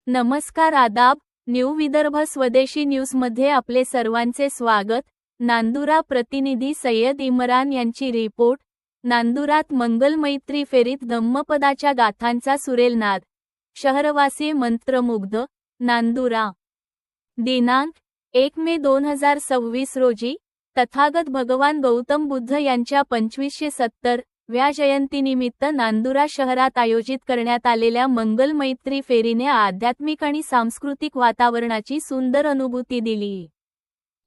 नमस्कार आदाब, न्यू विदर्भ स्वदेशी न्यूजमध्ये आपले सर्वांचे स्वागत। नांदुरा प्रतिनिधी सय्यद इम्रान यांची रिपोर्ट। नांदुरात मंगल मैत्री फेरीत धम्मपदाच्या गाथांचा सुरेल नाद, शहरवासी मंत्रमुग्ध। नांदुरा दिनांक 1 मे 2026 रोजी तथागत भगवान गौतम बुद्ध यांच्या 2570व्या जयंतीनिमित्त नांदुरा शहरात आयोजित करण्यात आलेल्या मंगल मैत्री फेरीने आध्यात्मिक आणि सांस्कृतिक वातावरणाची सुंदर अनुभूती दिली।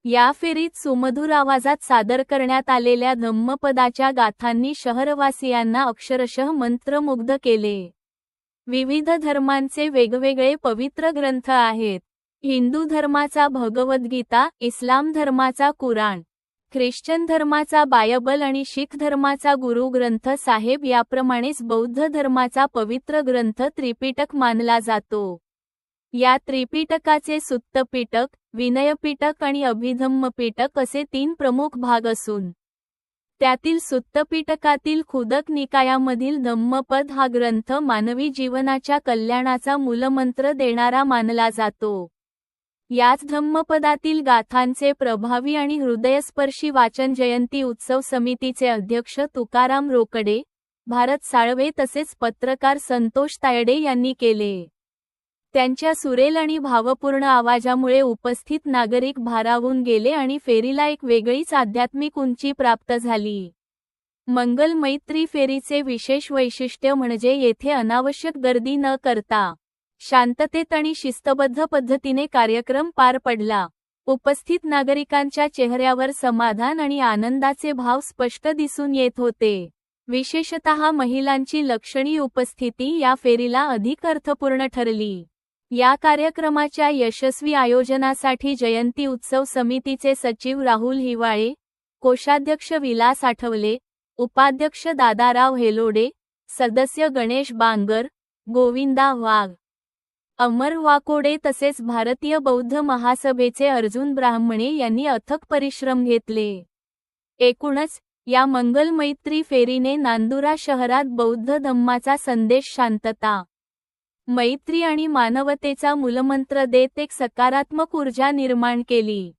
या फेरीत सुमधुर आवाजात सादर करण्यात आलेल्या धम्मपदाच्या गाथांनी शहरवासियांना अक्षरशः मंत्रमुग्ध केले। विविध धर्मांचे वेगवेगळे पवित्र ग्रंथ आहेत। हिंदू धर्माचा भगवद्गीता, इस्लाम धर्माचा कुराण, ख्रिश्चन धर्माचा बायबल आणि शीख धर्माचा गुरु ग्रंथ साहेब याप्रमाणेच बौद्ध धर्माचा पवित्र ग्रंथ त्रिपिटक मानला जातो। या त्रिपिटकाचे सुत्तपिटक, विनयपिटक आणि अभिधम्मपिटक असे 3 प्रमुख भाग असून त्यातील सुत्तपिटकातील खुदक निकायामधील धम्मपद हा ग्रंथ मानवी जीवनाच्या कल्याणाचा मूलमंत्र देणारा मानला जातो। याच धम्मपदातील गाथांचे प्रभावी आणि हृदयस्पर्शी वाचन जयंती उत्सव समितीचे अध्यक्ष तुकाराम रोकडे, भारत साळवे तसेच पत्रकार संतोष तायडे यांनी केले। त्यांच्या सुरेल आणि भावपूर्ण आवाजामुळे उपस्थित नागरिक भारावून गेले आणि फेरीला एक वेगळीच आध्यात्मिक उंची प्राप्त झाली। मंगल मैत्री फेरीचे विशेष वैशिष्ट्य म्हणजे येथे अनावश्यक गर्दी न करता शांततेत आणि शिस्तबद्ध पद्धतीने कार्यक्रम पार पडला। उपस्थित नागरिकांच्या चेहऱ्यावर समाधान आणि आनंदाचे भाव स्पष्ट दिसून येत होते। विशेषतः महिलांची लक्षणीय उपस्थिती या फेरीला अधिक अर्थपूर्ण ठरली। या कार्यक्रमाच्या यशस्वी आयोजनासाठी जयंती उत्सव समितीचे सचिव राहुल हिवाळे, कोषाध्यक्ष विलास आठवले, उपाध्यक्ष दादाराव हेलोडे, सदस्य गणेश बांगर, गोविंदा वाघ, अमर वाकोडे तसेच भारतीय बौद्ध महासभेचे अर्जुन ब्राह्मणे यांनी अथक परिश्रम घेतले। एकूणच या मंगल मैत्री फेरीने नांदुरा शहरात बौद्ध धम्माचा संदेश शांतता, मैत्री आणि मानवतेचा मूलमंत्र देत एक सकारात्मक ऊर्जा निर्माण केली।